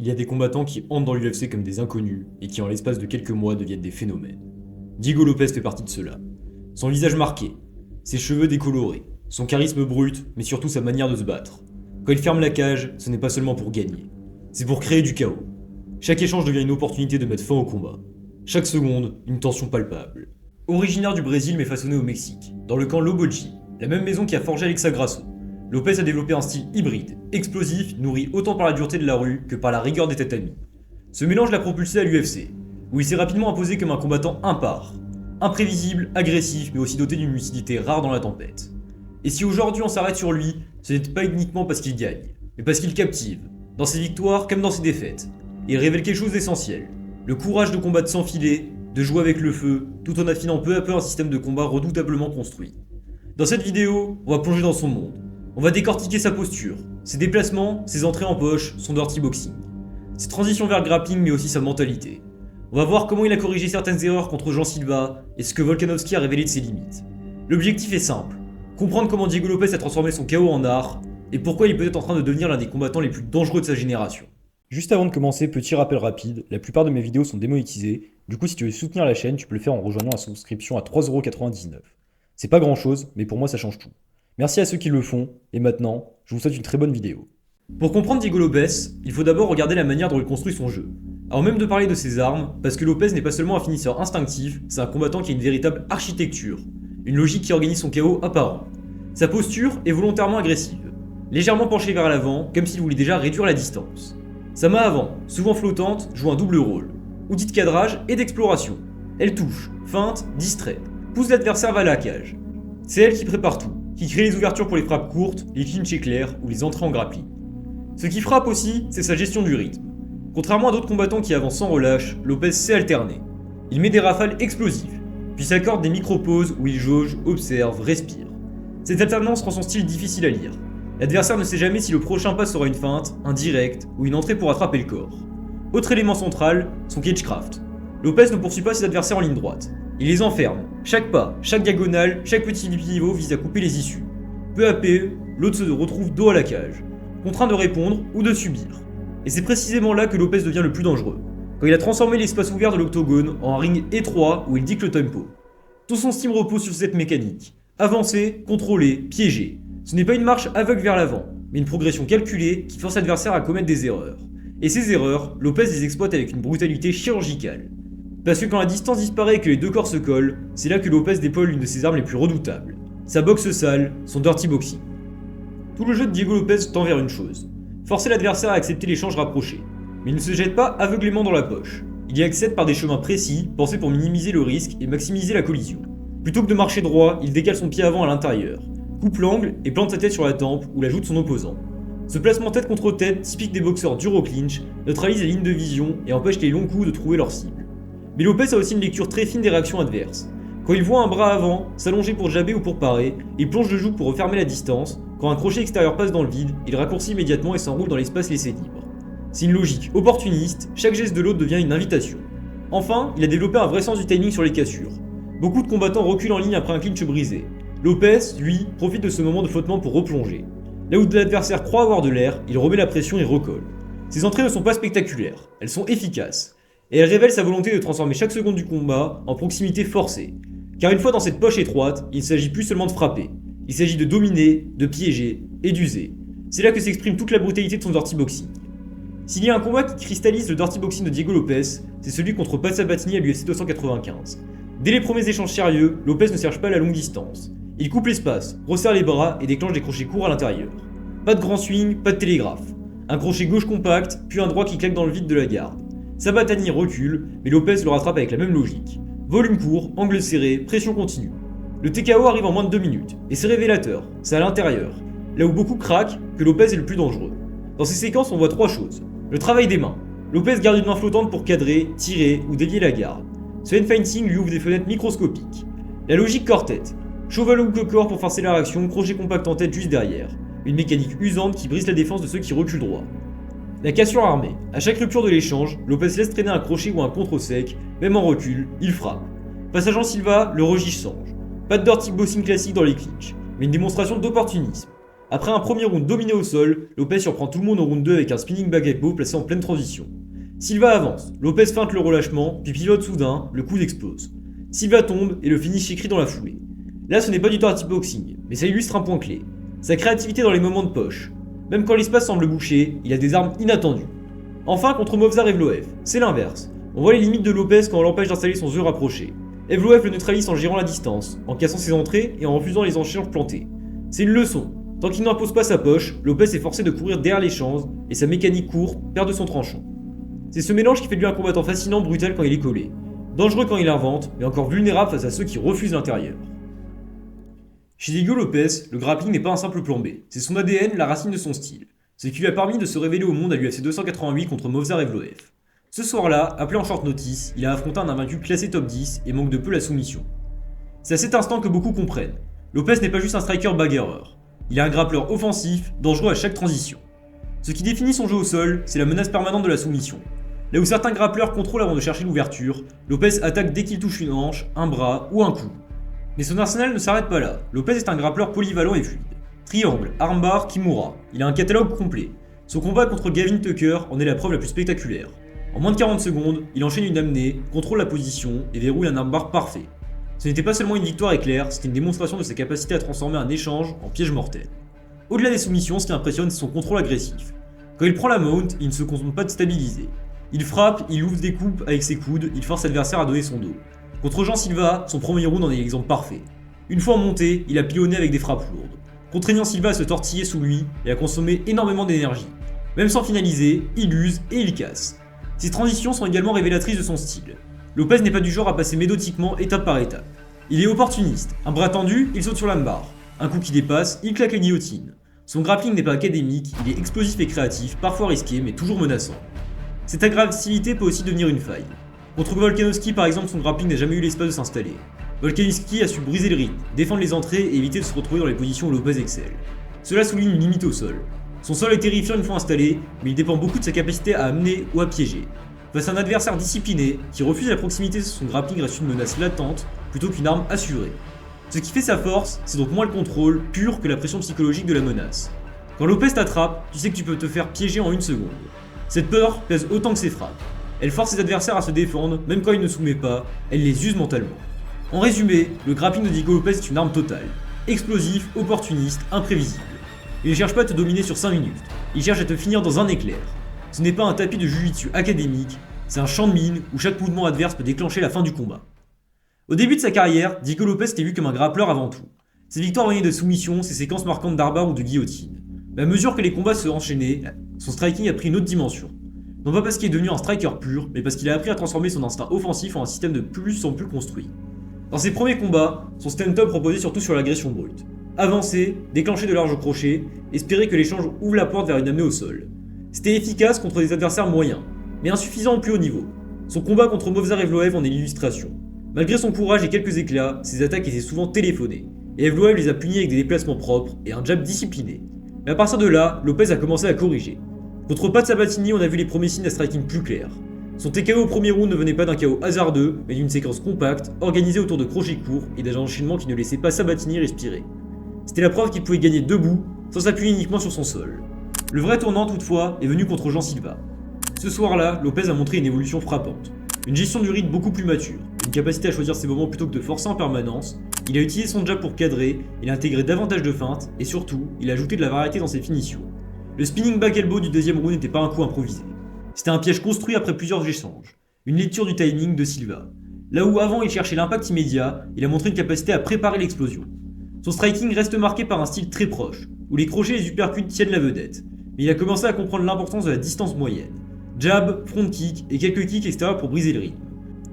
Il y a des combattants qui entrent dans l'UFC comme des inconnus et qui en l'espace de quelques mois deviennent des phénomènes. Diego Lopez fait partie de ceux-là. Son visage marqué, ses cheveux décolorés, son charisme brut, mais surtout sa manière de se battre. Quand il ferme la cage, ce n'est pas seulement pour gagner, c'est pour créer du chaos. Chaque échange devient une opportunité de mettre fin au combat. Chaque seconde, une tension palpable. Originaire du Brésil mais façonné au Mexique, dans le camp Loboji, la même maison qui a forgé Alexa Grasso, Lopez a développé un style hybride, explosif, nourri autant par la dureté de la rue que par la rigueur des tatamis. Ce mélange l'a propulsé à l'UFC, où il s'est rapidement imposé comme un combattant impar, imprévisible, agressif, mais aussi doté d'une lucidité rare dans la tempête. Et si aujourd'hui on s'arrête sur lui, ce n'est pas uniquement parce qu'il gagne, mais parce qu'il captive, dans ses victoires comme dans ses défaites. Et il révèle quelque chose d'essentiel, le courage de combattre sans filet, de jouer avec le feu, tout en affinant peu à peu un système de combat redoutablement construit. Dans cette vidéo, on va plonger dans son monde. On va décortiquer sa posture, ses déplacements, ses entrées en poche, son dirty boxing, ses transitions vers le grappling mais aussi sa mentalité. On va voir comment il a corrigé certaines erreurs contre Jean Silva et ce que Volkanovski a révélé de ses limites. L'objectif est simple, comprendre comment Diego Lopez a transformé son chaos en art et pourquoi il est peut-être en train de devenir l'un des combattants les plus dangereux de sa génération. Juste avant de commencer, petit rappel rapide, la plupart de mes vidéos sont démonétisées, du coup si tu veux soutenir la chaîne, tu peux le faire en rejoignant la souscription à 3,99€. C'est pas grand chose, mais pour moi ça change tout. Merci à ceux qui le font, et maintenant, je vous souhaite une très bonne vidéo. Pour comprendre Diego Lopez, il faut d'abord regarder la manière dont il construit son jeu. Avant même de parler de ses armes, parce que Lopez n'est pas seulement un finisseur instinctif, c'est un combattant qui a une véritable architecture, une logique qui organise son chaos apparent. Sa posture est volontairement agressive, légèrement penchée vers l'avant, comme s'il voulait déjà réduire la distance. Sa main avant, souvent flottante, joue un double rôle, outil de cadrage et d'exploration. Elle touche, feinte, distrait, pousse l'adversaire vers la cage. C'est elle qui prépare tout, qui crée les ouvertures pour les frappes courtes, les clinches éclairs ou les entrées en grappling. Ce qui frappe aussi, c'est sa gestion du rythme. Contrairement à d'autres combattants qui avancent sans relâche, Lopez sait alterner. Il met des rafales explosives, puis s'accorde des micro-pauses où il jauge, observe, respire. Cette alternance rend son style difficile à lire. L'adversaire ne sait jamais si le prochain pas sera une feinte, un direct ou une entrée pour attraper le corps. Autre élément central, son cagecraft. Lopez ne poursuit pas ses adversaires en ligne droite. Il les enferme. Chaque pas, chaque diagonale, chaque petit pivot vise à couper les issues. Peu à peu, l'autre se retrouve dos à la cage, contraint de répondre ou de subir. Et c'est précisément là que Lopez devient le plus dangereux, quand il a transformé l'espace ouvert de l'octogone en un ring étroit où il dicte le tempo. Tout son style repose sur cette mécanique. Avancer, contrôler, piéger. Ce n'est pas une marche aveugle vers l'avant, mais une progression calculée qui force l'adversaire à commettre des erreurs. Et ces erreurs, Lopez les exploite avec une brutalité chirurgicale. Parce que quand la distance disparaît et que les deux corps se collent, c'est là que Lopez déploie l'une de ses armes les plus redoutables. Sa boxe sale, son dirty boxing. Tout le jeu de Diego Lopez tend vers une chose, forcer l'adversaire à accepter l'échange rapproché. Mais il ne se jette pas aveuglément dans la poche. Il y accède par des chemins précis, pensés pour minimiser le risque et maximiser la collision. Plutôt que de marcher droit, il décale son pied avant à l'intérieur, coupe l'angle et plante sa tête sur la tempe où la joue de son opposant. Ce placement tête contre tête, typique des boxeurs durs au clinch, neutralise les lignes de vision et empêche les longs coups de trouver leur cible. Mais Lopez a aussi une lecture très fine des réactions adverses. Quand il voit un bras avant, s'allonger pour jabber ou pour parer, il plonge le joug pour refermer la distance. Quand un crochet extérieur passe dans le vide, il raccourcit immédiatement et s'enroule dans l'espace laissé libre. C'est une logique opportuniste, chaque geste de l'autre devient une invitation. Enfin, il a développé un vrai sens du timing sur les cassures. Beaucoup de combattants reculent en ligne après un clinch brisé. Lopez, lui, profite de ce moment de flottement pour replonger. Là où l'adversaire croit avoir de l'air, il remet la pression et recolle. Ses entrées ne sont pas spectaculaires, elles sont efficaces. Et elle révèle sa volonté de transformer chaque seconde du combat en proximité forcée. Car une fois dans cette poche étroite, il ne s'agit plus seulement de frapper. Il s'agit de dominer, de piéger et d'user. C'est là que s'exprime toute la brutalité de son dirty boxing. S'il y a un combat qui cristallise le dirty boxing de Diego Lopez, c'est celui contre Pat Sabatini à l'UFC 295. Dès les premiers échanges sérieux, Lopez ne cherche pas la longue distance. Il coupe l'espace, resserre les bras et déclenche des crochets courts à l'intérieur. Pas de grand swing, pas de télégraphe. Un crochet gauche compact, puis un droit qui claque dans le vide de la garde. Sabatini recule, mais Lopez le rattrape avec la même logique. Volume court, angle serré, pression continue. Le TKO arrive en moins de 2 minutes, et c'est révélateur, c'est à l'intérieur. Là où beaucoup craquent, que Lopez est le plus dangereux. Dans ces séquences, on voit 3 choses. Le travail des mains. Lopez garde une main flottante pour cadrer, tirer ou dévier la garde. Ce hand-fighting lui ouvre des fenêtres microscopiques. La logique corps-tête. Cheval ou corps pour forcer la réaction, crochet compact en tête juste derrière. Une mécanique usante qui brise la défense de ceux qui reculent droit. La cassure armée. À chaque rupture de l'échange, Lopez laisse traîner un crochet ou un contre sec, même en recul, il frappe. Face à Jean Silva, le registre change. Pas de dirty boxing classique dans les clinches, mais une démonstration d'opportunisme. Après un premier round dominé au sol, Lopez surprend tout le monde au round 2 avec un spinning back elbow placé en pleine transition. Silva avance, Lopez feinte le relâchement, puis pivote soudain, le coude explose. Silva tombe et le finish écrit dans la foulée. Là ce n'est pas du dirty boxing, mais ça illustre un point clé. Sa créativité dans les moments de poche. Même quand l'espace semble bouché, il a des armes inattendues. Enfin contre Movsar Evloev, c'est l'inverse. On voit les limites de Lopez quand on l'empêche d'installer son jeu rapproché. Evloev le neutralise en gérant la distance, en cassant ses entrées et en refusant les échanges plantés. C'est une leçon. Tant qu'il n'impose pas sa poche, Lopez est forcé de courir derrière l'échange et sa mécanique courte perd de son tranchant. C'est ce mélange qui fait de lui un combattant fascinant, brutal quand il est collé. Dangereux quand il invente, mais encore vulnérable face à ceux qui refusent l'intérieur. Chez Diego Lopez, le grappling n'est pas un simple plan B, c'est son ADN, la racine de son style. Ce qui lui a permis de se révéler au monde à l'UFC 288 contre Movsar Evloev. Ce soir-là, appelé en short notice, il a affronté un invaincu classé top 10 et manque de peu la soumission. C'est à cet instant que beaucoup comprennent. Lopez n'est pas juste un striker bagarreur. Il est un grappleur offensif, dangereux à chaque transition. Ce qui définit son jeu au sol, c'est la menace permanente de la soumission. Là où certains grappleurs contrôlent avant de chercher l'ouverture, Lopez attaque dès qu'il touche une hanche, un bras ou un cou. Mais son arsenal ne s'arrête pas là. Lopez est un grappleur polyvalent et fluide. Triangle, armbar, kimura. Il a un catalogue complet. Son combat contre Gavin Tucker en est la preuve la plus spectaculaire. En moins de 40 secondes, il enchaîne une amenée, contrôle la position et verrouille un armbar parfait. Ce n'était pas seulement une victoire éclair, c'était une démonstration de sa capacité à transformer un échange en piège mortel. Au-delà des soumissions, ce qui impressionne, c'est son contrôle agressif. Quand il prend la mount, il ne se contente pas de stabiliser. Il frappe, il ouvre des coupes avec ses coudes, il force l'adversaire à donner son dos. Contre Jean Silva, son premier round en est l'exemple parfait. Une fois monté, il a pilonné avec des frappes lourdes, contraignant Silva à se tortiller sous lui et à consommer énormément d'énergie. Même sans finaliser, il use et il casse. Ces transitions sont également révélatrices de son style. Lopez n'est pas du genre à passer méthodiquement étape par étape. Il est opportuniste, un bras tendu, il saute sur l'armbar. Un coup qui dépasse, il claque la guillotine. Son grappling n'est pas académique, il est explosif et créatif, parfois risqué mais toujours menaçant. Cette agressivité peut aussi devenir une faille. Contre Volkanovski par exemple, son grappling n'a jamais eu l'espace de s'installer. Volkanovski a su briser le rythme, défendre les entrées et éviter de se retrouver dans les positions où Lopez excelle. Cela souligne une limite au sol. Son sol est terrifiant une fois installé, mais il dépend beaucoup de sa capacité à amener ou à piéger. Face à un adversaire discipliné, qui refuse la proximité, son grappling reste une menace latente, plutôt qu'une arme assurée. Ce qui fait sa force, c'est donc moins le contrôle pur que la pression psychologique de la menace. Quand Lopez t'attrape, tu sais que tu peux te faire piéger en une seconde. Cette peur pèse autant que ses frappes. Elle force ses adversaires à se défendre, même quand il ne soumet pas, elle les use mentalement. En résumé, le grappling de Diego Lopez est une arme totale. Explosif, opportuniste, imprévisible. Il ne cherche pas à te dominer sur 5 minutes, il cherche à te finir dans un éclair. Ce n'est pas un tapis de jiu-jitsu académique, c'est un champ de mine où chaque mouvement adverse peut déclencher la fin du combat. Au début de sa carrière, Diego Lopez était vu comme un grappleur avant tout. Ses victoires venaient de soumission, ses séquences marquantes d'armbar ou de guillotine. Mais à mesure que les combats se enchaînaient, son striking a pris une autre dimension. Non pas parce qu'il est devenu un striker pur, mais parce qu'il a appris à transformer son instinct offensif en un système de plus en plus construit. Dans ses premiers combats, son stand-up reposait surtout sur l'agression brute. Avancer, déclencher de larges crochets, espérer que l'échange ouvre la porte vers une amenée au sol. C'était efficace contre des adversaires moyens, mais insuffisant au plus haut niveau. Son combat contre Movsar Evloev en est l'illustration. Malgré son courage et quelques éclats, ses attaques étaient souvent téléphonées, et Evloev les a punis avec des déplacements propres et un jab discipliné. Mais à partir de là, Lopez a commencé à corriger. Contre Pat Sabatini, on a vu les premiers signes d'un striking plus clair. Son TKO au premier round ne venait pas d'un KO hasardeux, mais d'une séquence compacte, organisée autour de crochets courts et d'un enchaînement qui ne laissait pas Sabatini respirer. C'était la preuve qu'il pouvait gagner debout, sans s'appuyer uniquement sur son sol. Le vrai tournant toutefois est venu contre Jean Silva. Ce soir-là, Lopez a montré une évolution frappante. Une gestion du rythme beaucoup plus mature, une capacité à choisir ses moments plutôt que de forcer en permanence, il a utilisé son jab pour cadrer, il a intégré davantage de feintes, et surtout, il a ajouté de la variété dans ses finitions. Le spinning back elbow du deuxième round n'était pas un coup improvisé. C'était un piège construit après plusieurs échanges, une lecture du timing de Silva. Là où avant il cherchait l'impact immédiat, il a montré une capacité à préparer l'explosion. Son striking reste marqué par un style très proche, où les crochets et les uppercuts tiennent la vedette, mais il a commencé à comprendre l'importance de la distance moyenne. Jab, front kick et quelques kicks extérieurs pour briser le rythme.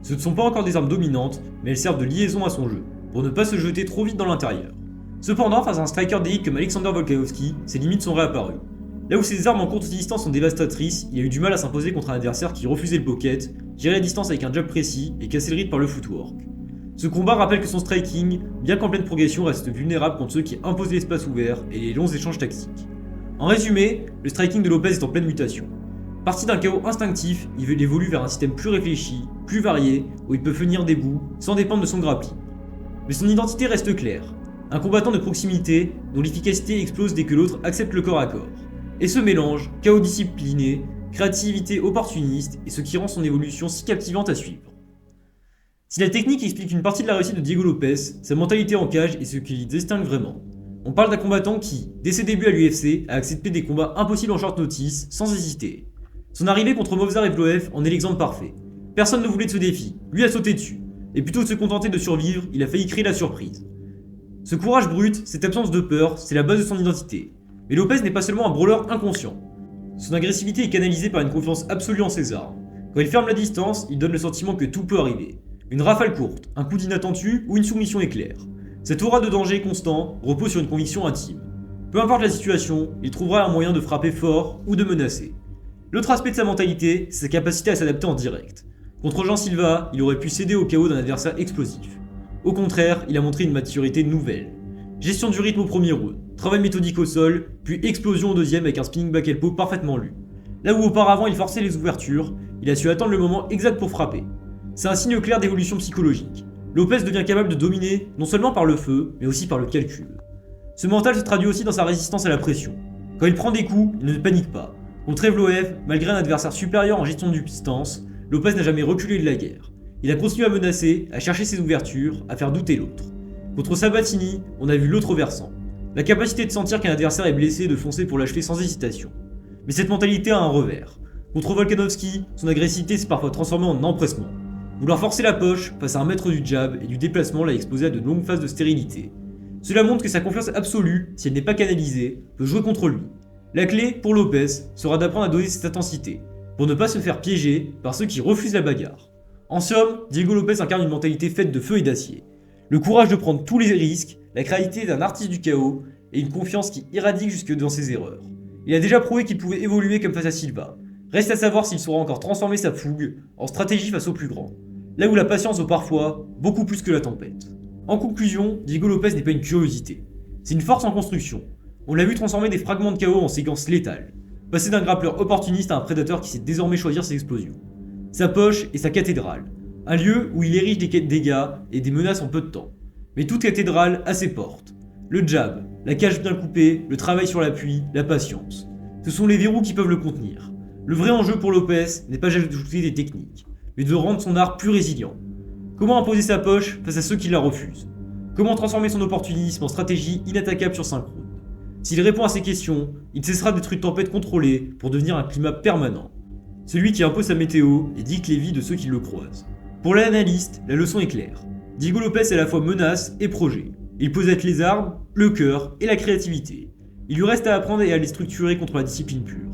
Ce ne sont pas encore des armes dominantes, mais elles servent de liaison à son jeu, pour ne pas se jeter trop vite dans l'intérieur. Cependant, face à un striker d'élite comme Alexander Volkanovski, ses limites sont réapparues. Là où ses armes en courte distance sont dévastatrices, il a eu du mal à s'imposer contre un adversaire qui refusait le pocket, gérer la distance avec un jab précis et casser le rythme par le footwork. Ce combat rappelle que son striking, bien qu'en pleine progression, reste vulnérable contre ceux qui imposent l'espace ouvert et les longs échanges tactiques. En résumé, le striking de Lopez est en pleine mutation. Parti d'un chaos instinctif, il évolue vers un système plus réfléchi, plus varié, où il peut venir des bouts, sans dépendre de son grappling. Mais son identité reste claire. Un combattant de proximité dont l'efficacité explose dès que l'autre accepte le corps à corps. Et ce mélange, chaos discipliné, créativité opportuniste, est ce qui rend son évolution si captivante à suivre. Si la technique explique une partie de la réussite de Diego Lopez, sa mentalité en cage est ce qui le distingue vraiment. On parle d'un combattant qui, dès ses débuts à l'UFC, a accepté des combats impossibles en short notice, sans hésiter. Son arrivée contre Movsar Evloev en est l'exemple parfait. Personne ne voulait de ce défi, lui a sauté dessus. Et plutôt que de se contenter de survivre, il a failli créer la surprise. Ce courage brut, cette absence de peur, c'est la base de son identité. Mais Lopez n'est pas seulement un brawler inconscient. Son agressivité est canalisée par une confiance absolue en ses armes. Quand il ferme la distance, il donne le sentiment que tout peut arriver. Une rafale courte, un coup d'inattendu ou une soumission éclair. Cette aura de danger constant repose sur une conviction intime. Peu importe la situation, il trouvera un moyen de frapper fort ou de menacer. L'autre aspect de sa mentalité, c'est sa capacité à s'adapter en direct. Contre Jean Silva, il aurait pu céder au chaos d'un adversaire explosif. Au contraire, il a montré une maturité nouvelle. Gestion du rythme au premier round, travail méthodique au sol, puis explosion au deuxième avec un spinning back elbow parfaitement lu. Là où auparavant il forçait les ouvertures, il a su attendre le moment exact pour frapper. C'est un signe clair d'évolution psychologique. Lopez devient capable de dominer non seulement par le feu, mais aussi par le calcul. Ce mental se traduit aussi dans sa résistance à la pression. Quand il prend des coups, il ne panique pas. Contre Evloev, malgré un adversaire supérieur en gestion de distance, Lopez n'a jamais reculé de la guerre. Il a continué à menacer, à chercher ses ouvertures, à faire douter l'autre. Contre Sabatini, on a vu l'autre versant. La capacité de sentir qu'un adversaire est blessé et de foncer pour l'achever sans hésitation. Mais cette mentalité a un revers. Contre Volkanovski, son agressivité s'est parfois transformée en empressement. Vouloir forcer la poche face à un maître du jab et du déplacement l'a exposé à de longues phases de stérilité. Cela montre que sa confiance absolue, si elle n'est pas canalisée, peut jouer contre lui. La clé, pour Lopez, sera d'apprendre à doser cette intensité, pour ne pas se faire piéger par ceux qui refusent la bagarre. En somme, Diego Lopez incarne une mentalité faite de feu et d'acier. Le courage de prendre tous les risques, la créativité d'un artiste du chaos, et une confiance qui irradie jusque dans ses erreurs. Il a déjà prouvé qu'il pouvait évoluer comme face à Silva. Reste à savoir s'il saura encore transformer sa fougue en stratégie face au plus grand. Là où la patience vaut parfois beaucoup plus que la tempête. En conclusion, Diego Lopez n'est pas une curiosité. C'est une force en construction. On l'a vu transformer des fragments de chaos en séquences létales. Passer d'un grappleur opportuniste à un prédateur qui sait désormais choisir ses explosions. Sa poche est sa cathédrale. Un lieu où il érige des dégâts et des menaces en peu de temps. Mais toute cathédrale a ses portes. Le jab, la cage bien coupée, le travail sur l'appui, la patience. Ce sont les verrous qui peuvent le contenir. Le vrai enjeu pour Lopez n'est pas d'ajouter des techniques, mais de rendre son art plus résilient. Comment imposer sa poche face à ceux qui la refusent? Comment transformer son opportunisme en stratégie inattaquable sur 5 rounds? S'il répond à ces questions, il cessera d'être une tempête contrôlée pour devenir un climat permanent. Celui qui impose sa météo et dicte les vies de ceux qui le croisent. Pour l'analyste, la leçon est claire. Diego Lopez est à la fois menace et projet. Il possède les armes, le cœur et la créativité. Il lui reste à apprendre et à les structurer contre la discipline pure.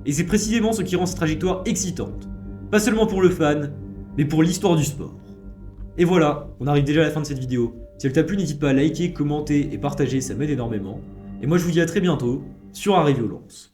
Et c'est précisément ce qui rend cette trajectoire excitante. Pas seulement pour le fan, mais pour l'histoire du sport. Et voilà, on arrive déjà à la fin de cette vidéo. Si elle t'a plu, n'hésite pas à liker, commenter et partager, ça m'aide énormément. Et moi je vous dis à très bientôt sur Arrêt Violence.